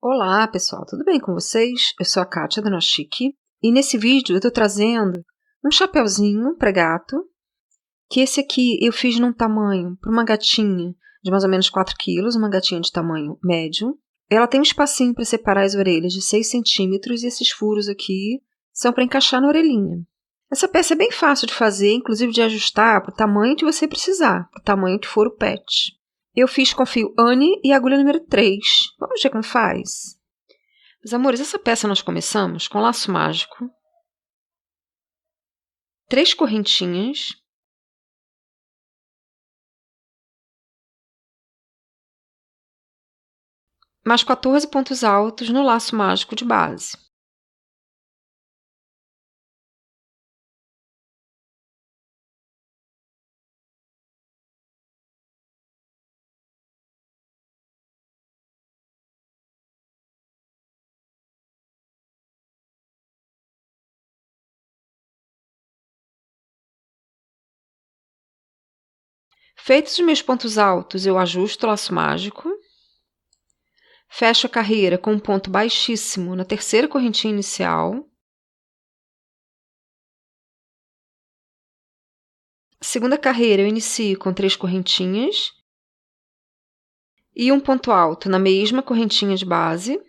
Olá pessoal, tudo bem com vocês? Eu sou a Kátia da Nochique e nesse vídeo eu estou trazendo um chapeuzinho para gato, que esse aqui eu fiz num tamanho para uma gatinha de mais ou menos 4 quilos, uma gatinha de tamanho médio. Ela tem um espacinho para separar as orelhas de 6 centímetros e esses furos aqui são para encaixar na orelhinha. Essa peça é bem fácil de fazer, inclusive de ajustar para o tamanho que você precisar, para o tamanho que for o pet. Eu fiz com fio Anne e agulha número 3. Vamos ver como faz? Meus amores, essa peça nós começamos com laço mágico, 3 correntinhas, mais 14 pontos altos no laço mágico de base. Feitos os meus pontos altos, eu ajusto o laço mágico, fecho a carreira com um ponto baixíssimo na terceira correntinha inicial, a segunda carreira eu inicio com 3 correntinhas e um ponto alto na mesma correntinha de base.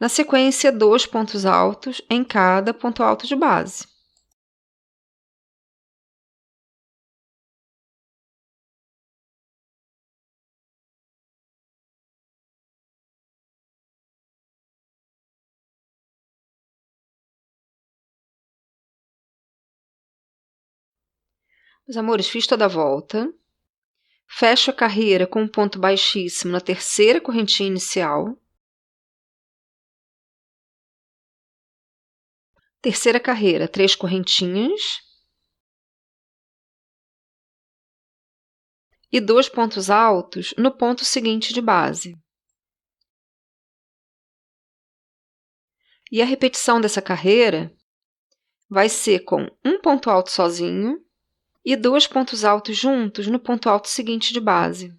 Na sequência, 2 pontos altos em cada ponto alto de base. Meus amores, fiz toda a volta. Fecho a carreira com um ponto baixíssimo na terceira correntinha inicial. Terceira carreira, 3 correntinhas. E 2 pontos altos no ponto seguinte de base. E a repetição dessa carreira vai ser com um ponto alto sozinho e 2 pontos altos juntos no ponto alto seguinte de base.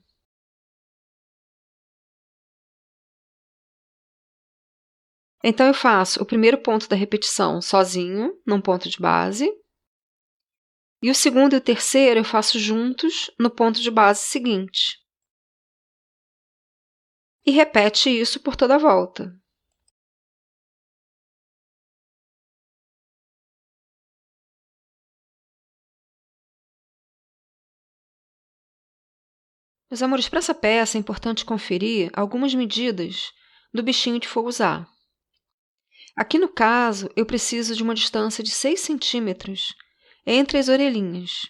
Então, eu faço o primeiro ponto da repetição sozinho, num ponto de base, e o segundo e o terceiro eu faço juntos no ponto de base seguinte. E repete isso por toda a volta. Meus amores, para essa peça é importante conferir algumas medidas do bichinho que for usar. Aqui no caso, eu preciso de uma distância de 6 centímetros entre as orelhinhas.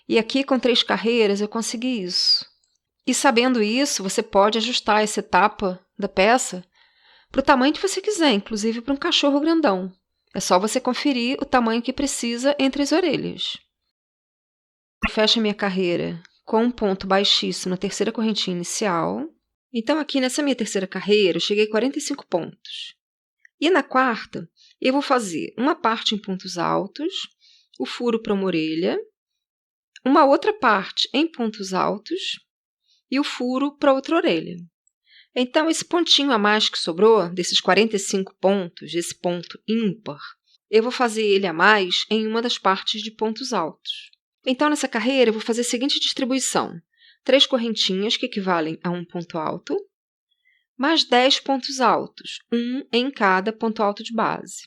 E aqui com 3 carreiras eu consegui isso. E sabendo isso, você pode ajustar essa etapa da peça para o tamanho que você quiser, inclusive para um cachorro grandão. É só você conferir o tamanho que precisa entre as orelhas. Eu fecho a minha carreira com um ponto baixíssimo na terceira correntinha inicial. Então, aqui nessa minha terceira carreira, eu cheguei a 45 pontos. E na quarta, eu vou fazer uma parte em pontos altos, o furo para uma orelha, uma outra parte em pontos altos e o furo para outra orelha. Então, esse pontinho a mais que sobrou, desses 45 pontos, esse ponto ímpar, eu vou fazer ele a mais em uma das partes de pontos altos. Então, nessa carreira, eu vou fazer a seguinte distribuição. 3 correntinhas, que equivalem a um ponto alto, mais 10 pontos altos, um em cada ponto alto de base.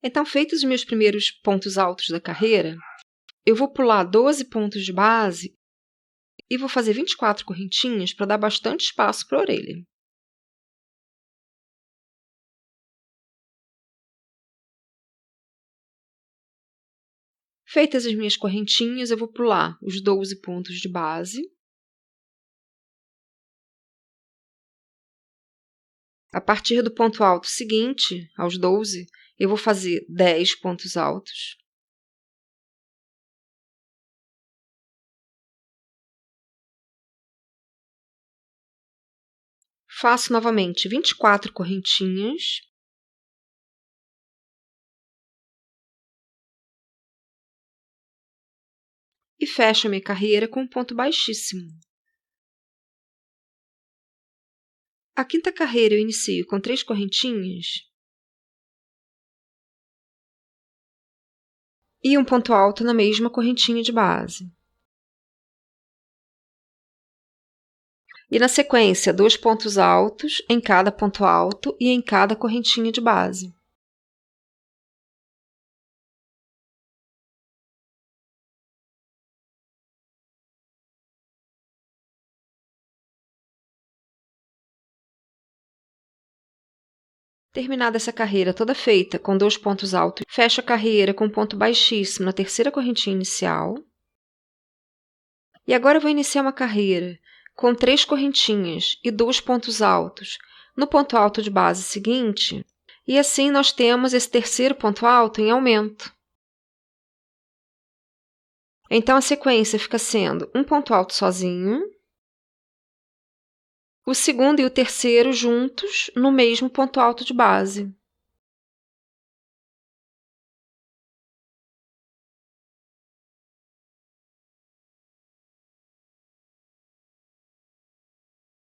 Então, feitos os meus primeiros pontos altos da carreira, eu vou pular 12 pontos de base e vou fazer 24 correntinhas para dar bastante espaço para a orelha. Feitas as minhas correntinhas, eu vou pular os 12 pontos de base. A partir do ponto alto seguinte, aos 12, eu vou fazer 10 pontos altos. Faço novamente 24 correntinhas. E fecho a minha carreira com um ponto baixíssimo. A quinta carreira eu inicio com 3 correntinhas e um ponto alto na mesma correntinha de base. E na sequência, 2 pontos altos em cada ponto alto e em cada correntinha de base. Terminada essa carreira toda feita com 2 pontos altos, fecho a carreira com um ponto baixíssimo na terceira correntinha inicial. E agora eu vou iniciar uma carreira com 3 correntinhas e 2 pontos altos no ponto alto de base seguinte, e assim nós temos esse terceiro ponto alto em aumento. Então, a sequência fica sendo um ponto alto sozinho, o segundo e o terceiro juntos no mesmo ponto alto de base.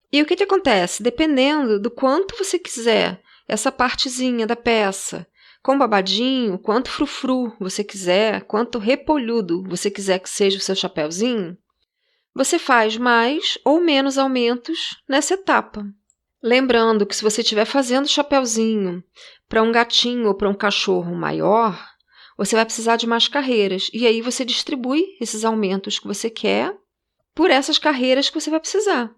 E o que acontece? Dependendo do quanto você quiser essa partezinha da peça com babadinho, quanto frufru você quiser, quanto repolhudo você quiser que seja o seu chapéuzinho, você faz mais ou menos aumentos nessa etapa. Lembrando que se você estiver fazendo chapéuzinho para um gatinho ou para um cachorro maior, você vai precisar de mais carreiras. E aí você distribui esses aumentos que você quer por essas carreiras que você vai precisar.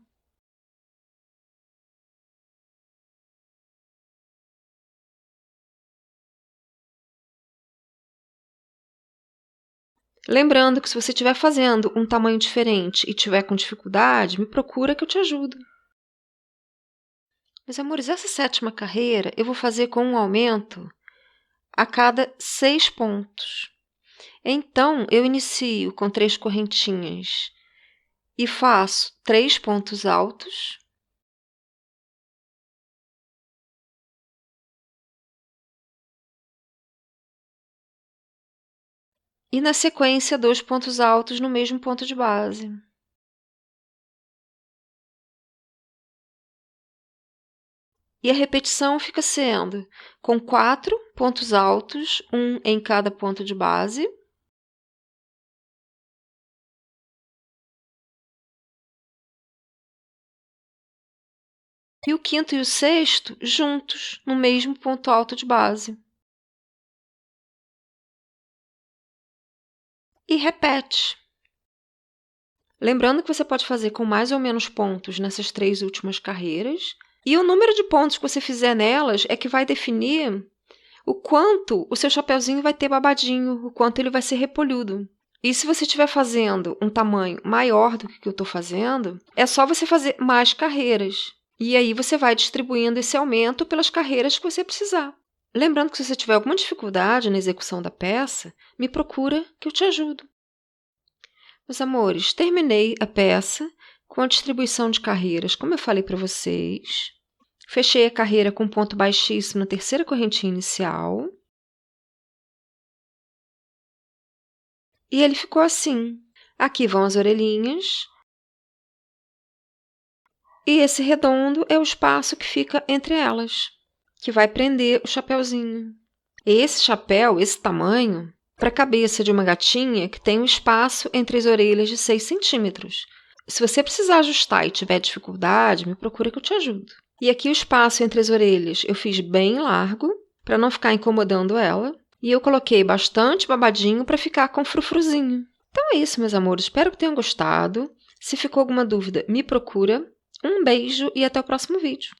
Lembrando que se você estiver fazendo um tamanho diferente e estiver com dificuldade, me procura que eu te ajudo. Meus amores, essa sétima carreira eu vou fazer com um aumento a cada 6 pontos. Então, eu inicio com 3 correntinhas e faço 3 pontos altos. E na sequência, 2 pontos altos no mesmo ponto de base. E a repetição fica sendo com 4 pontos altos, um em cada ponto de base. E o quinto e o sexto juntos, no mesmo ponto alto de base. E repete. Lembrando que você pode fazer com mais ou menos pontos nessas 3 últimas carreiras, e o número de pontos que você fizer nelas é que vai definir o quanto o seu chapeuzinho vai ter babadinho, o quanto ele vai ser repolhudo. E se você estiver fazendo um tamanho maior do que eu estou fazendo, é só você fazer mais carreiras. E aí você vai distribuindo esse aumento pelas carreiras que você precisar. Lembrando que se você tiver alguma dificuldade na execução da peça, me procura que eu te ajudo. Meus amores, terminei a peça com a distribuição de carreiras, como eu falei para vocês. Fechei a carreira com ponto baixíssimo na terceira correntinha inicial. E ele ficou assim. Aqui vão as orelhinhas. E esse redondo é o espaço que fica entre elas, que vai prender o chapeuzinho. Esse chapéu, esse tamanho, para a cabeça de uma gatinha que tem um espaço entre as orelhas de 6 centímetros. Se você precisar ajustar e tiver dificuldade, me procura que eu te ajudo. E aqui o espaço entre as orelhas eu fiz bem largo, para não ficar incomodando ela. E eu coloquei bastante babadinho para ficar com frufruzinho. Então é isso, meus amores. Espero que tenham gostado. Se ficou alguma dúvida, me procura. Um beijo e até o próximo vídeo.